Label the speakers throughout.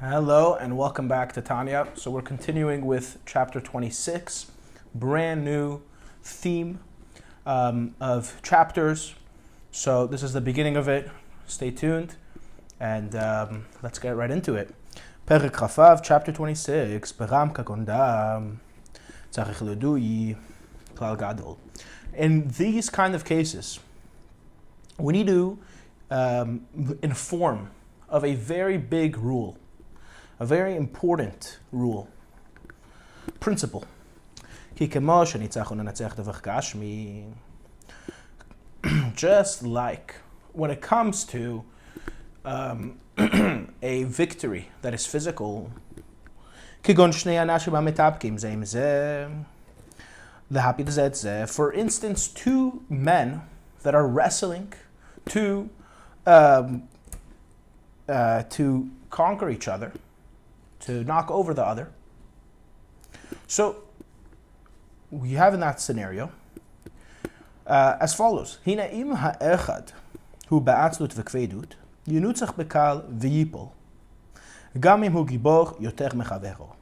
Speaker 1: Hello and welcome back to Tanya. So we're continuing with chapter 26, brand new theme of chapters. So this is the beginning of it. Stay tuned and let's get right into it. Perek Chafav, chapter 26, Beram Kakondam, Tzarich Ledui, Klal Gadol. In these kind of cases, we need to inform of a very big rule. A very important rule, principle. Just like when it comes to a victory that is physical, for instance, two men that are wrestling to conquer each other, to knock over the other. So we have in that scenario as follows: Hinaim ha'echad hu ba'atzlut v'kvedut yunutzach bekal v'yipol gam im hu gibor yoter mechavero.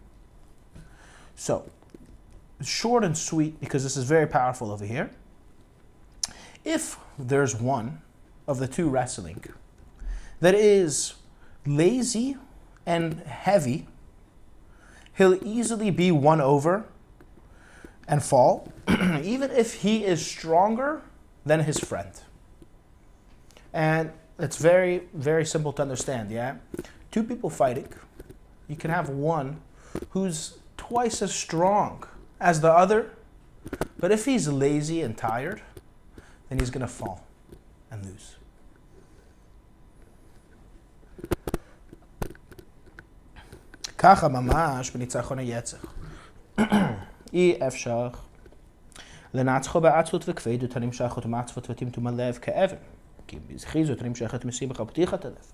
Speaker 1: So short and sweet, because this is very powerful over here. If there's one of the two wrestling that is lazy and heavy, he'll easily be won over and fall, even if he is stronger than his friend. And it's very, very simple to understand, yeah? Two people fighting, you can have one who's twice as strong as the other, but if he's lazy and tired, then he's gonna fall and lose. ככה ממש בניצחון היצר. אי אפשר לנצחו בעצלות וכבדות הנמשכות מעצבות וטמטום הלב כאבן, כי בזכיזות הנמשכת משימך פתיחת הלב,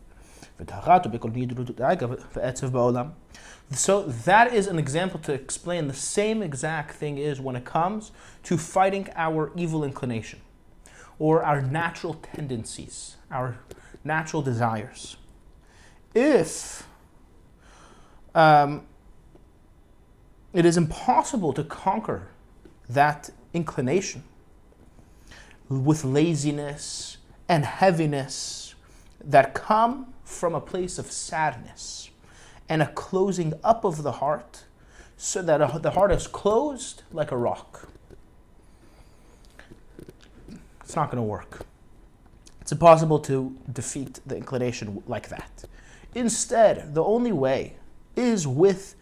Speaker 1: וטהרתו בכל נדרות דאגה ועצב בעולם. So that is an example to explain the same exact thing is when it comes to fighting our evil inclination, or our natural tendencies, our natural desires. If it is impossible to conquer that inclination with laziness and heaviness that come from a place of sadness and a closing up of the heart, so that the heart is closed like a rock. It's not going to work. It's impossible to defeat the inclination like that. Instead, the only way is with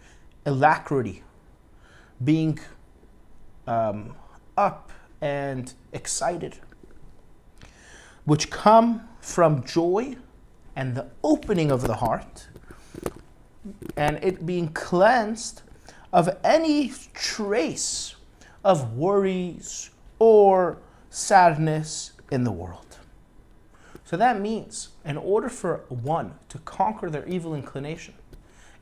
Speaker 1: alacrity, being up and excited, which come from joy and the opening of the heart, and it being cleansed of any trace of worries or sadness in the world. So that means, in order for one to conquer their evil inclination,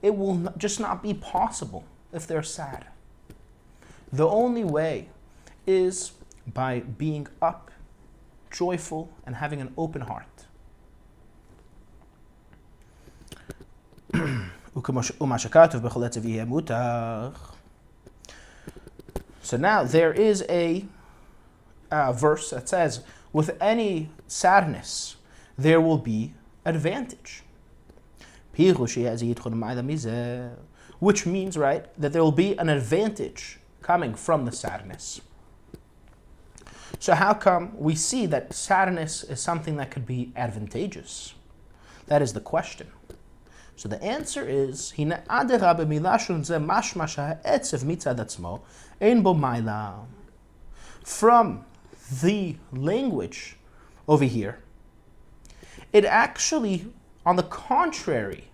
Speaker 1: it will just not be possible if they're sad. The only way is by being up, joyful, and having an open heart. So now there is a verse that says, with any sadness, there will be advantage. Which means, right, that there will be an advantage coming from the sadness. So how come we see that sadness is something that could be advantageous? That is the question. So the answer is, from the language over here, it actually, on the contrary,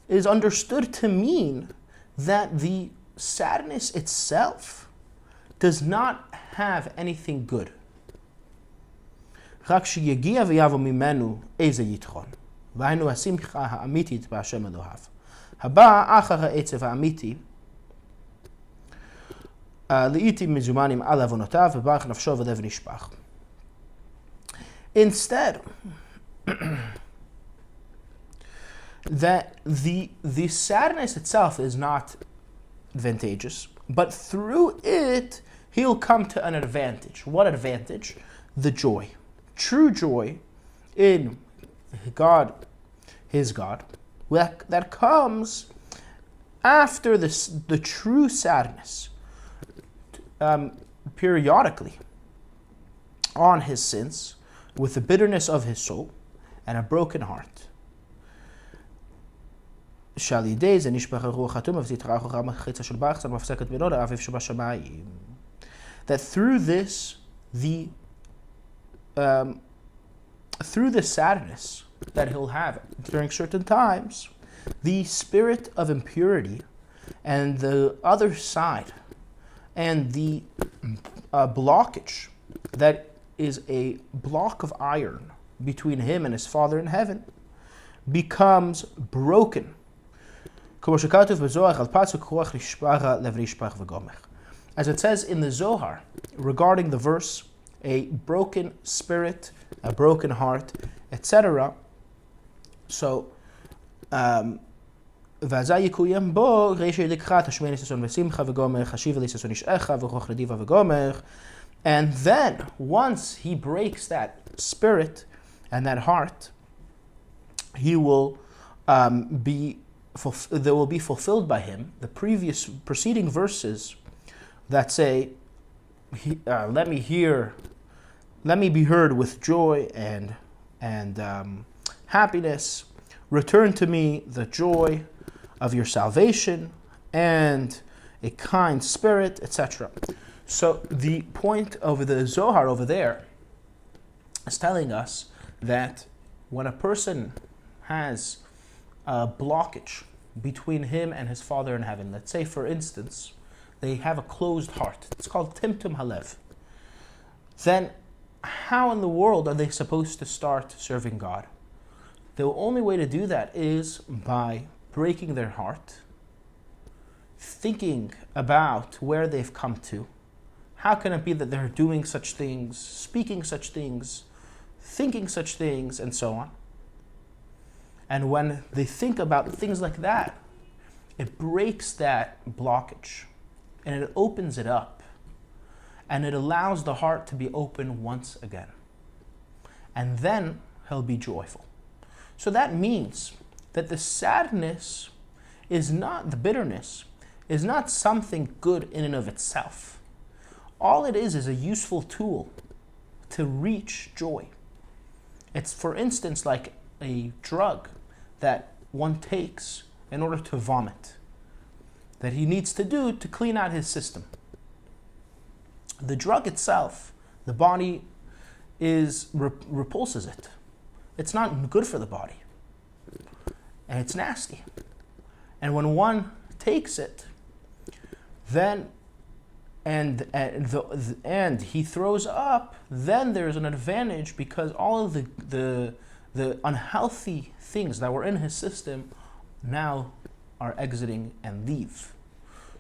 Speaker 1: is understood to mean that the sadness itself does not have anything good. רק שיגיע ויבוא ממנו איזה יתרון. והיינו השמחה האמיתית בהשם אלוהיו. הבא אחר העצב האמיתי, לעיתים מזומנים על עוונותיו, וברך נפשו ולב נשפך. Instead, that the sadness itself is not advantageous, but through it, he'll come to an advantage. What advantage? The joy. True joy in God, his God, that comes after the true sadness, periodically, on his sins, with the bitterness of his soul and a broken heart. That through this, through the sadness that he'll have during certain times, the spirit of impurity and the other side and the blockage that is a block of iron between him and his Father in heaven becomes broken. As it says in the Zohar regarding the verse, a broken spirit, a broken heart, etc. So, and then once he breaks that spirit and that heart, he will there will be fulfilled by him the preceding verses that say, let me be heard with joy and happiness. Return to me the joy of your salvation and a kind spirit, etc. So the point of the Zohar over there is telling us that when a person has a blockage between him and his Father in heaven, let's say for instance, they have a closed heart, it's called Timtum Halev, then how in the world are they supposed to start serving God? The only way to do that is by breaking their heart, thinking about where they've come to. How can it be that they're doing such things, speaking such things, thinking such things, and so on? And when they think about things like that, it breaks that blockage and it opens it up and it allows the heart to be open once again. And then he'll be joyful. So that means that the sadness is not, the bitterness is not something good in and of itself. All it is a useful tool to reach joy. It's, for instance, like a drug that one takes in order to vomit, that he needs to do to clean out his system. The drug itself, the body repulses it. It's not good for the body. And it's nasty. And when one takes it, then and he throws up, then there's an advantage because all of the unhealthy things that were in his system now are exiting and leave.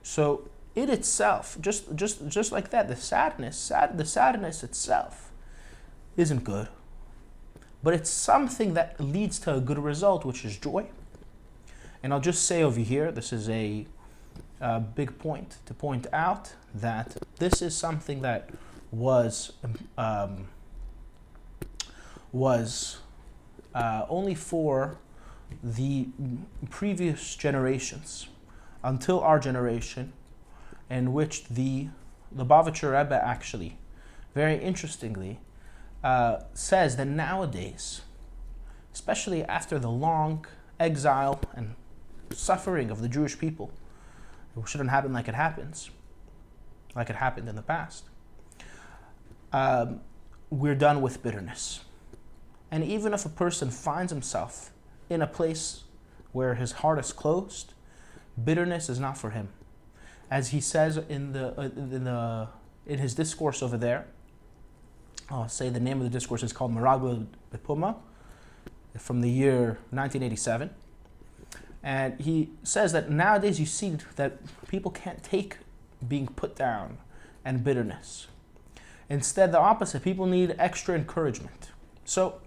Speaker 1: So it itself, just like that, the sadness itself isn't good, but it's something that leads to a good result, which is joy. And I'll just say over here, this is a big point to point out that this is something that was only for the previous generations until our generation, in which the Lubavitcher Rebbe actually, very interestingly, says that nowadays, especially after the long exile and suffering of the Jewish people, it shouldn't happen like it happens, like it happened in the past. We're done with bitterness. And even if a person finds himself in a place where his heart is closed, bitterness is not for him. As he says in his discourse over there, I'll say the name of the discourse is called Meragla Bepuma, from the year 1987. And he says that nowadays you see that people can't take being put down and bitterness. Instead, the opposite, people need extra encouragement. So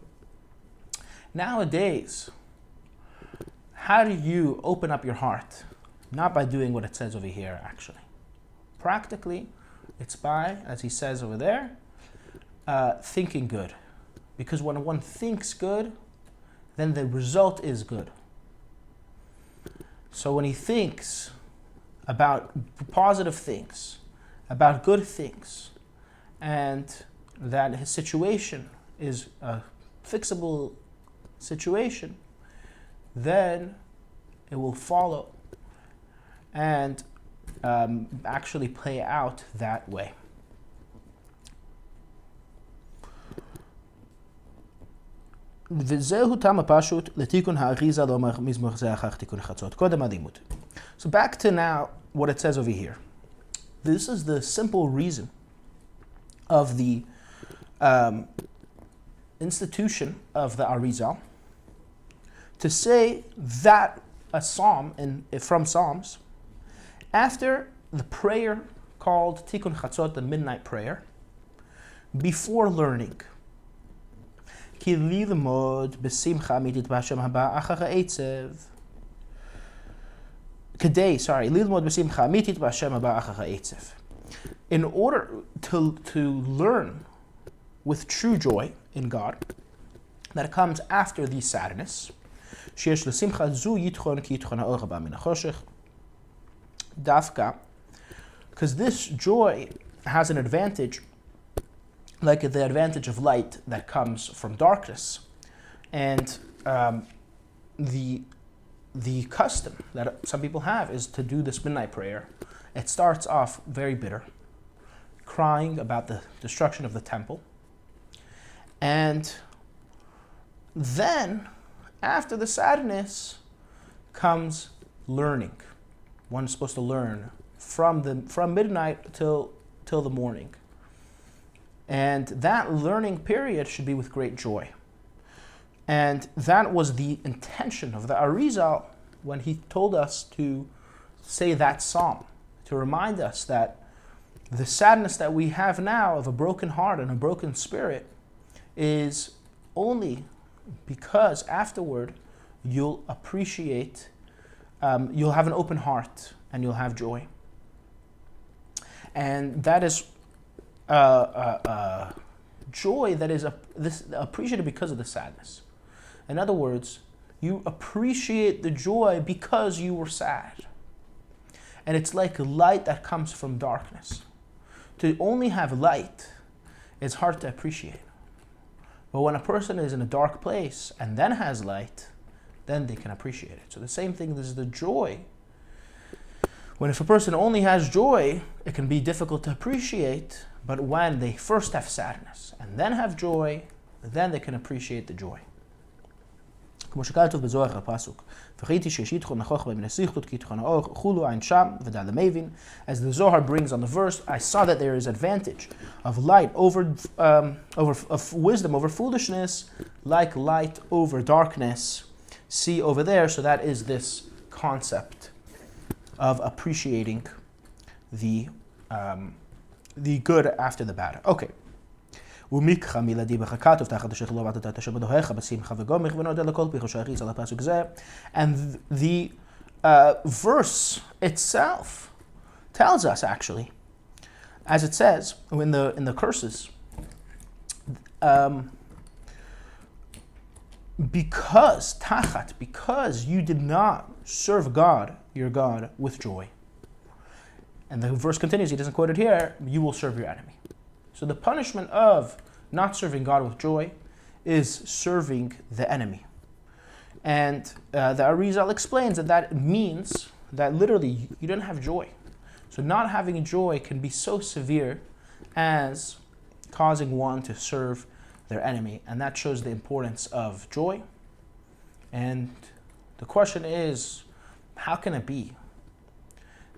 Speaker 1: nowadays, how do you open up your heart? Not by doing what it says over here, actually. Practically, it's by, as he says over there, thinking good. Because when one thinks good, then the result is good. So when he thinks about positive things, about good things, and that his situation is a fixable situation, then it will follow and actually play out that way. So back to now what it says over here. This is the simple reason of the institution of the Arizal to say that a psalm from Psalms after the prayer called Tikkun Chatzot, the midnight prayer, before learning. In order to learn with true joy in God, that comes after the sadness, because this joy has an advantage, like the advantage of light that comes from darkness. And the custom that some people have is to do this midnight prayer. It starts off very bitter, crying about the destruction of the temple. And then, after the sadness, comes learning. One is supposed to learn from midnight till the morning. And that learning period should be with great joy. And that was the intention of the Arizal when he told us to say that psalm, to remind us that the sadness that we have now of a broken heart and a broken spirit is only because afterward you'll appreciate, you'll have an open heart and you'll have joy. And that is joy that is appreciated because of the sadness. In other words, you appreciate the joy because you were sad. And it's like light that comes from darkness. To only have light is hard to appreciate. But when a person is in a dark place and then has light, then they can appreciate it. So the same thing, this is the joy. When if a person only has joy, it can be difficult to appreciate. But when they first have sadness and then have joy, then they can appreciate the joy. As the Zohar brings on the verse, I saw that there is advantage of light of wisdom over foolishness, like light over darkness. See over there, so that is this concept of appreciating the good after the bad. Okay. And the verse itself tells us, actually, as it says in the curses, because you did not serve God, your God, with joy. And the verse continues, he doesn't quote it here, you will serve your enemy. So the punishment of not serving God with joy is serving the enemy. And the Arizal explains that means that literally you don't have joy. So not having joy can be so severe as causing one to serve their enemy. And that shows the importance of joy. And the question is, how can it be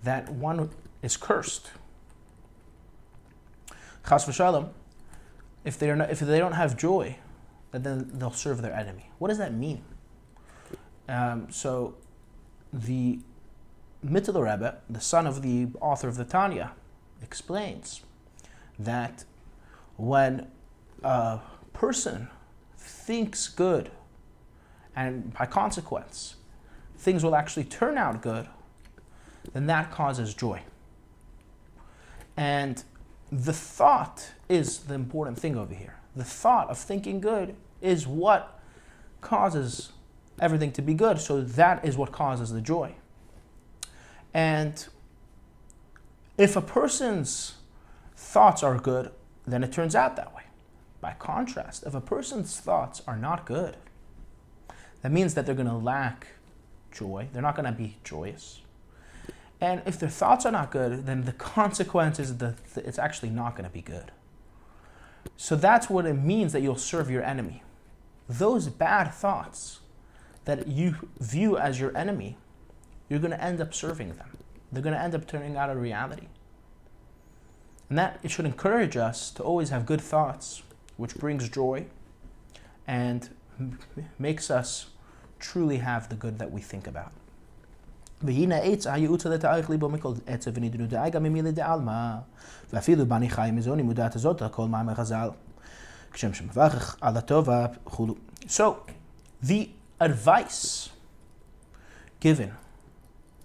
Speaker 1: that one is cursed? Chas v'shalom, if they don't have joy, then they'll serve their enemy. What does that mean? So the Mendeli Rabbi, the son of the author of the Tanya, explains that when a person thinks good, and by consequence things will actually turn out good, then that causes joy. And the thought is the important thing over here. The thought of thinking good is what causes everything to be good. So that is what causes the joy. And if a person's thoughts are good, then it turns out that way. By contrast, if a person's thoughts are not good, that means that they're going to lack joy. They're not going to be joyous. And if their thoughts are not good, then the consequence is that it's actually not going to be good. So that's what it means that you'll serve your enemy. Those bad thoughts that you view as your enemy, you're going to end up serving them. They're going to end up turning out a reality. And that it should encourage us to always have good thoughts, which brings joy and makes us truly have the good that we think about. והנה עץ הייעוץ לתאריך ליבו מכל עצב ונדנו דאי גם ממילי דעלמא ואפילו בני חי מזוני מודעת הזאת הכל מאמר חז"ל כשם שמברך על הטוב וכו'. So, the advice given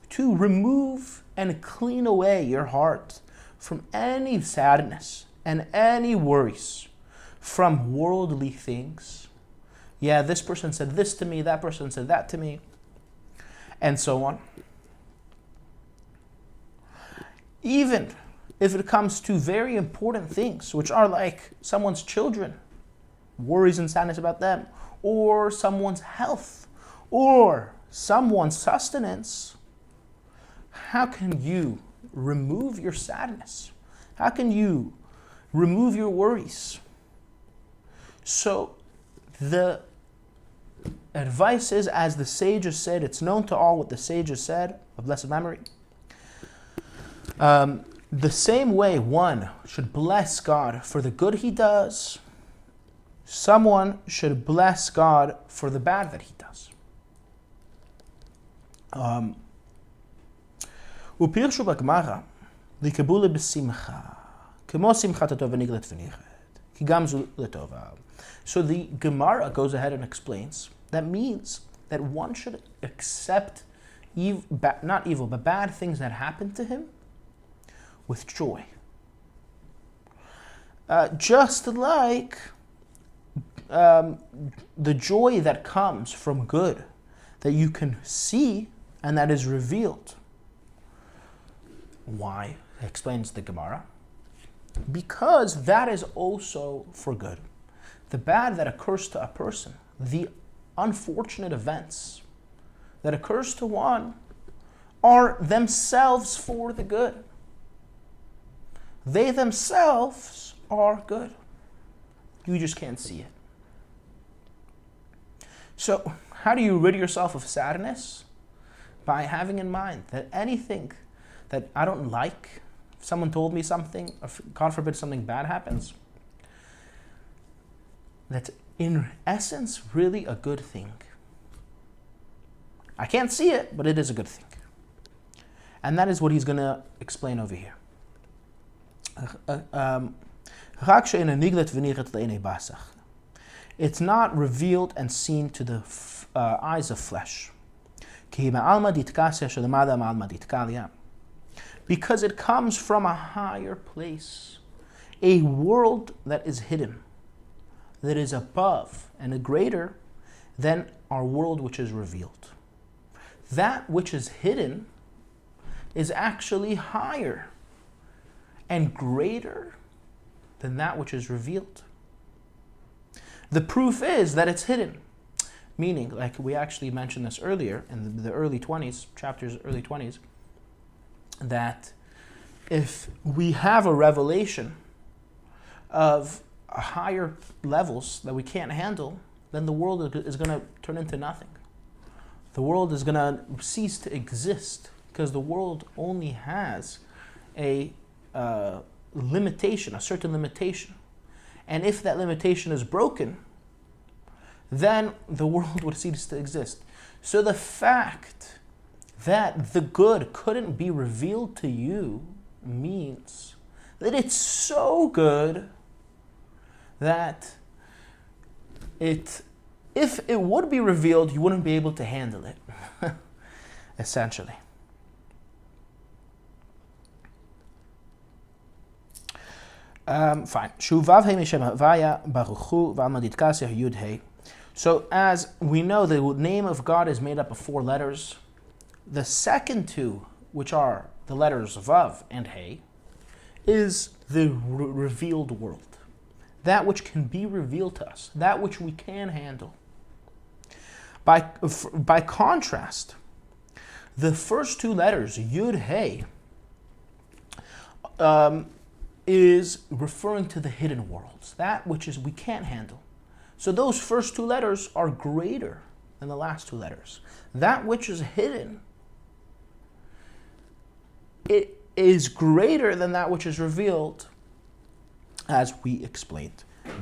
Speaker 1: to remove and clean away your heart from any sadness and any worries from worldly things. Yeah, this person said this to me, that person said that to me, and so on. Even if it comes to very important things, which are like someone's children, worries and sadness about them, or someone's health, or someone's sustenance, how can you remove your sadness? How can you remove your worries? So the advice is, as the sages said, it's known to all what the sages said, of blessed memory. The same way one should bless God for the good he does, someone should bless God for the bad that he does. ופירשו בגמרא, לקבולה בשמחה, כמו שמחת הטוב ונגלת ונכת, כי גם זו לטובה. So the Gemara goes ahead and explains that means that one should accept not evil, but bad things that happen to him with joy. Just like the joy that comes from good, that you can see and that is revealed. Why? Explains the Gemara. Because that is also for good. The bad that occurs to a person, the unfortunate events that occurs to one are themselves for the good. They themselves are good. You just can't see it. So, how do you rid yourself of sadness? By having in mind that anything that I don't like, if someone told me something, or God forbid something bad happens, that's in essence really a good thing. I can't see it, but it is a good thing. And that is what he's going to explain over here. It's not revealed and seen to the eyes of flesh. Because it comes from a higher place, a world that is hidden, that is above and greater than our world which is revealed. That which is hidden is actually higher and greater than that which is revealed. The proof is that it's hidden. Meaning, like we actually mentioned this earlier in the early 20s, chapters early 20s, that if we have a revelation of higher levels that we can't handle, then the world is going to turn into nothing. The world is going to cease to exist because the world only has a limitation, a certain limitation. And if that limitation is broken, then the world would cease to exist. So the fact that the good couldn't be revealed to you means that it's so good that if it would be revealed, you wouldn't be able to handle it. essentially. Fine. So as we know, the name of God is made up of 4 letters. The second 2, which are the letters Vav and Hey, is the revealed world. That which can be revealed to us, that which we can handle. By contrast, the first 2 letters, Yud Hey, is referring to the hidden worlds, that which is we can't handle. So those first 2 letters are greater than the last 2 letters. That which is hidden, it is greater than that which is revealed, as we explained. And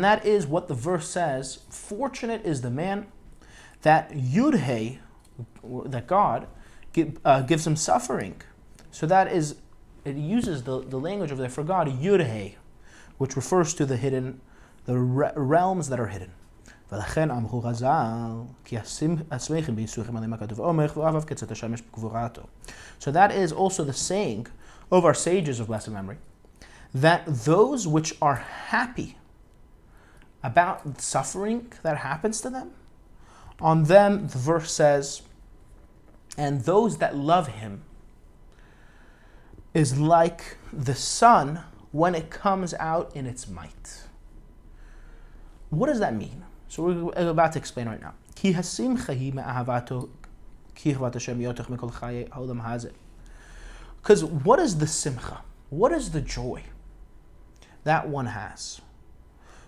Speaker 1: that is what the verse says. Fortunate is the man that Yud-Hey, that God gives him suffering. So that is, it uses the language of there for God, Yud-Hey, which refers to the hidden, the realms that are hidden. So that is also the saying of our sages of blessed memory, that those which are happy about suffering that happens to them, on them the verse says, and those that love him is like the sun when it comes out in its might. What does that mean? So we're about to explain right now. Because what is the simcha? What is the joy that one has?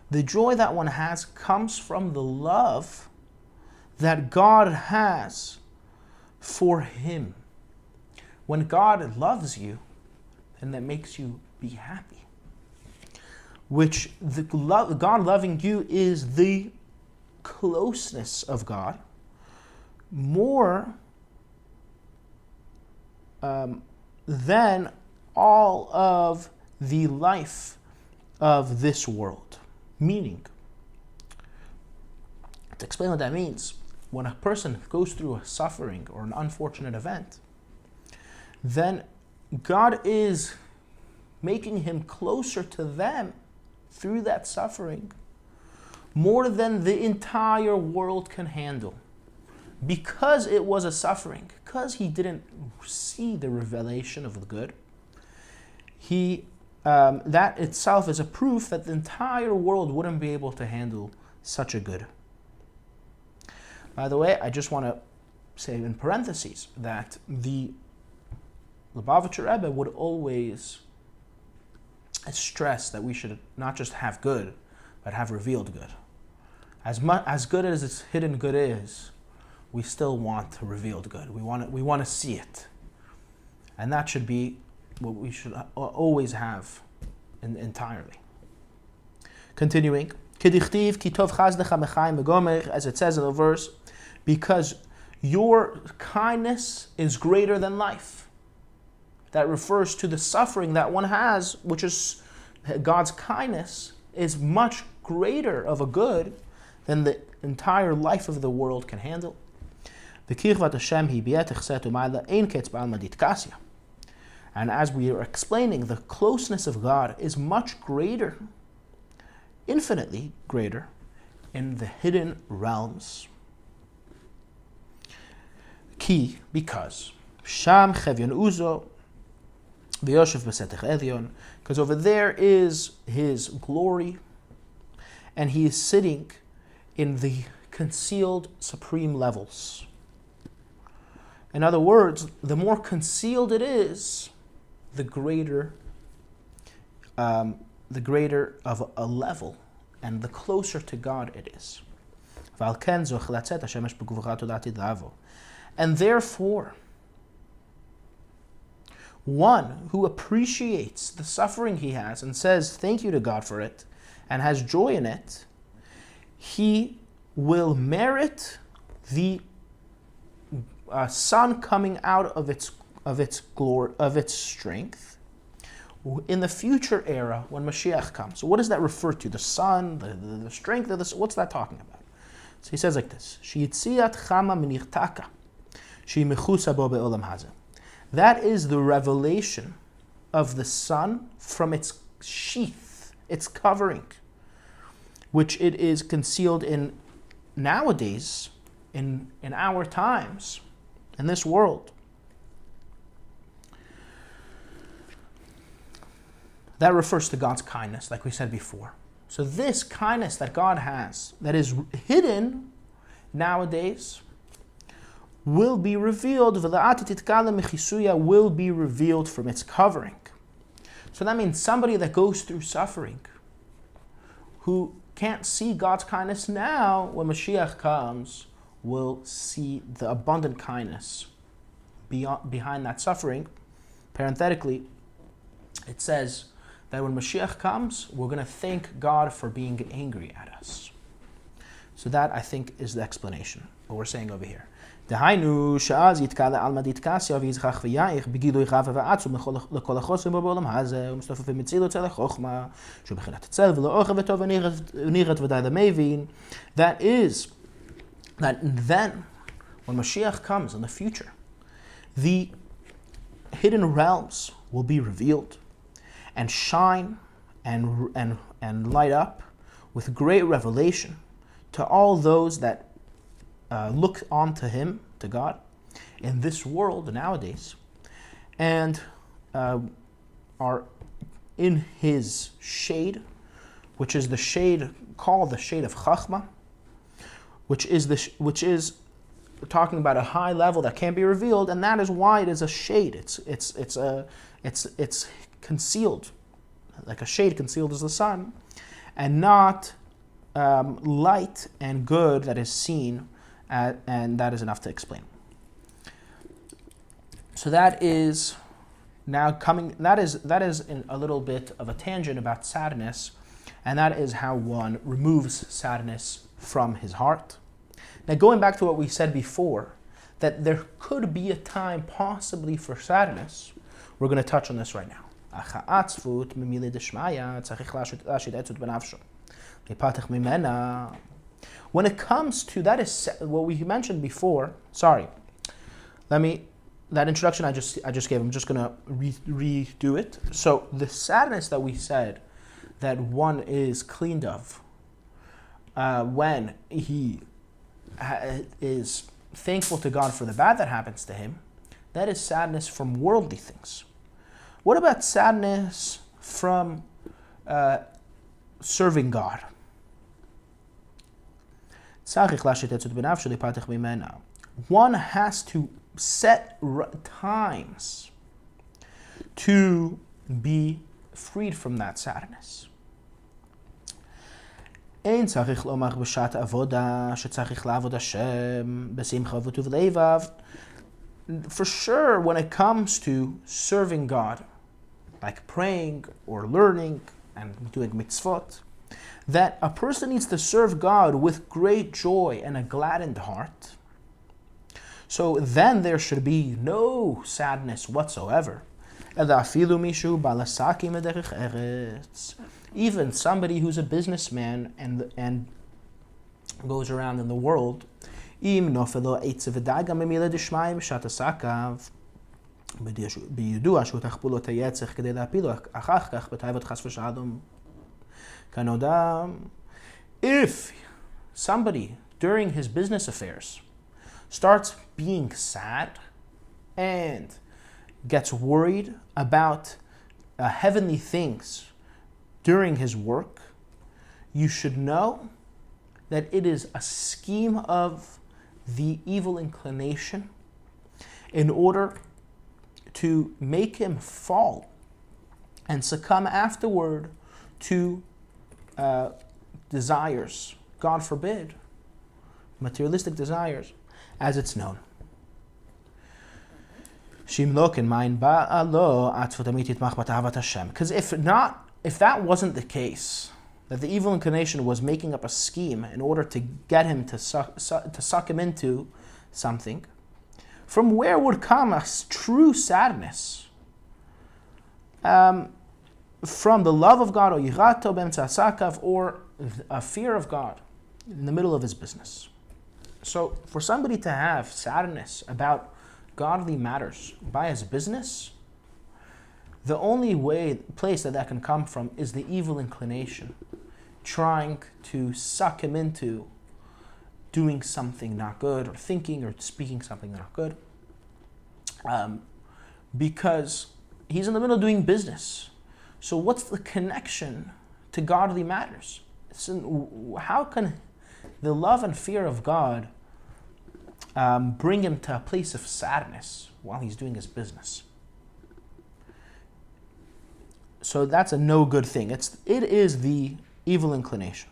Speaker 1: The joy that one has comes from the love that God has for him. When God loves you, then that makes you be happy. Which God loving you is the closeness of God more than all of the life of this world. Meaning, to explain what that means, when a person goes through a suffering or an unfortunate event, then God is making him closer to them through that suffering more than the entire world can handle. Because it was a suffering, because he didn't see the revelation of the good, that itself is a proof that the entire world wouldn't be able to handle such a good. By the way, I just want to say in parentheses that the Lubavitcher Rebbe would always stress that we should not just have good, but have revealed good. As good as its hidden good is, we still want revealed good. We want to see it, and that should be what we should always have entirely. Continuing, as it says in the verse, because your kindness is greater than life. That refers to the suffering that one has, which is God's kindness, is much greater of a good than the entire life of the world can handle. And as we are explaining, the closeness of God is much greater, infinitely greater, in the hidden realms. Because Sham Chevyon Uzo, because over there is his glory, and he is sitting in the concealed supreme levels. In other words, the more concealed it is, the greater of a level, and the closer to God it is. And therefore, one who appreciates the suffering he has and says thank you to God for it and has joy in it, he will merit the sun coming out of its glory, of its strength, in the future era when Moshiach comes. So what does that refer to? The sun, the strength of this? What's that talking about? So he says like this: Sheyitziat chama minirtaka, sheyimechusa bo be'olam hazeh. That is the revelation of the sun from its sheath, its covering, which it is concealed in nowadays, in our times, in this world. That refers to God's kindness, like we said before. So this kindness that God has, that is hidden nowadays, will be revealed, will be revealed from its covering. So that means somebody that goes through suffering, who can't see God's kindness now, when Moshiach comes, will see the abundant kindness behind that suffering. Parenthetically, it says that when Moshiach comes, we're going to thank God for being angry at us. So that, I think, is the explanation, what we're saying over here. דהיינו, שאז יתקע לעלמא דיתקסיה ויזכח ויעיך בגילוי חווה ועצום לכל החוסן בו בעולם הזה, ומסתופפים מצילות צל החוכמה, שהוא בחינת הצל ולא אוכל וטוב ונירת ודאי למבין. That is, that then, when Moshiach comes in the future, the hidden realms will be revealed and shine and light up with great revelation to all those that look onto him, to God, in this world nowadays, and are in his shade, which is the shade called the shade of Chachma, which is talking about a high level that can't be revealed, and that is why it is a shade. It's concealed, like a shade concealed as the sun, and not light and good that is seen. And that is enough to explain. So that is now coming. That is in a little bit of a tangent about sadness, and that is how one removes sadness from his heart. Now, going back to what we said before, that there could be a time possibly for sadness. We're going to touch on this right now. When it comes to, that is what we mentioned before. Sorry, that introduction I just gave, I'm just going to redo it. So the sadness that we said that one is cleaned of when he is thankful to God for the bad that happens to him, that is sadness from worldly things. What about sadness from serving God? One has to set times to be freed from that sadness. For sure, when it comes to serving God, like praying or learning and doing mitzvot, that a person needs to serve God with great joy and a gladdened heart. So then there should be no sadness whatsoever. Even somebody who's a businessman and goes around in the world, if somebody during his business affairs starts being sad and gets worried about heavenly things during his work, you should know that it is a scheme of the evil inclination in order to make him fall and succumb afterward to desires, God forbid, materialistic desires, as it's known. Because if that wasn't the case, that the evil inclination was making up a scheme in order to get him to suck him into something, from where would come a true sadness? From the love of God, or yirato b'emtza sakav, or a fear of God in the middle of his business. So for somebody to have sadness about godly matters by his business, the only place that can come from is the evil inclination, trying to suck him into doing something not good, or thinking or speaking something not good, because he's in the middle of doing business. So what's the connection to godly matters? How can the love and fear of God bring him to a place of sadness while he's doing his business? So that's a no good thing. It is the evil inclination.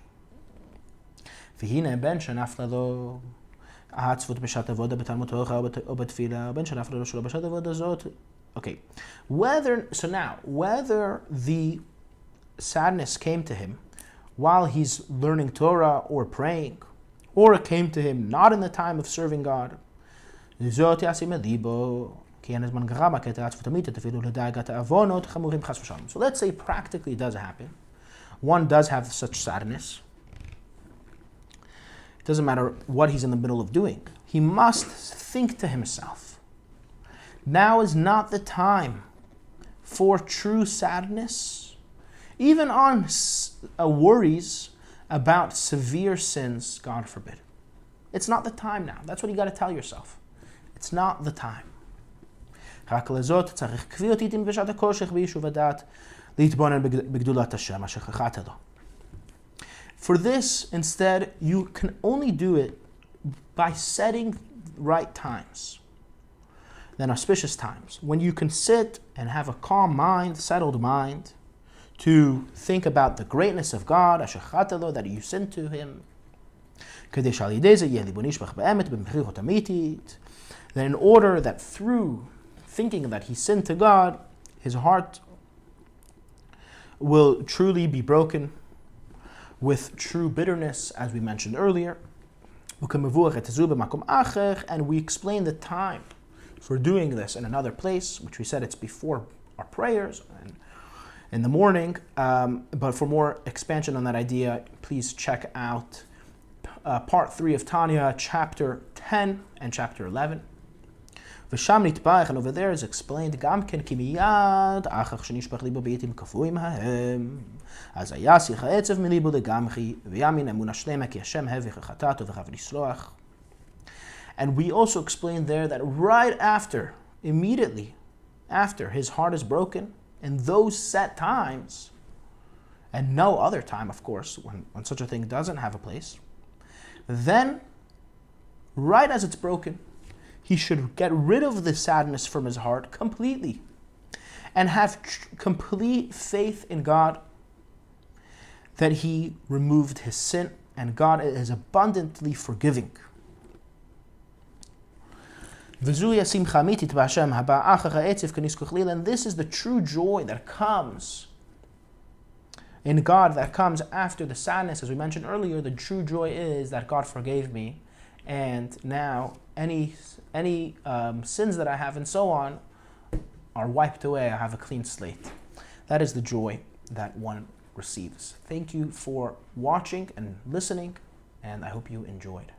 Speaker 1: Okay, whether the sadness came to him while he's learning Torah or praying, or it came to him not in the time of serving God, so let's say practically it does happen. One does have such sadness. It doesn't matter what he's in the middle of doing. He must think to himself, now is not the time for true sadness, even on worries about severe sins, God forbid. It's not the time now. That's what you got to tell yourself. It's not the time. For this, instead, you can only do it by setting right times, then auspicious times, when you can sit and have a calm mind, settled mind, to think about the greatness of God, that you sin to Him. Then in order that through thinking that he sinned to God, his heart will truly be broken with true bitterness, as we mentioned earlier. And we explain the time for doing this in another place, which we said it's before our prayers and in the morning. But for more expansion on that idea, please check out part 3 of Tanya, chapter 10 and chapter 11. And over there is explained, and we also explained there that right after, immediately after his heart is broken, in those set times, and no other time, of course, when such a thing doesn't have a place, then, right as it's broken, he should get rid of the sadness from his heart completely and have complete faith in God that he removed his sin and God is abundantly forgiving. And this is the true joy that comes in God, that comes after the sadness. As we mentioned earlier, the true joy is that God forgave me, and now any sins that I have and so on are wiped away. I have a clean slate. That is the joy that one receives. Thank you for watching and listening, and I hope you enjoyed.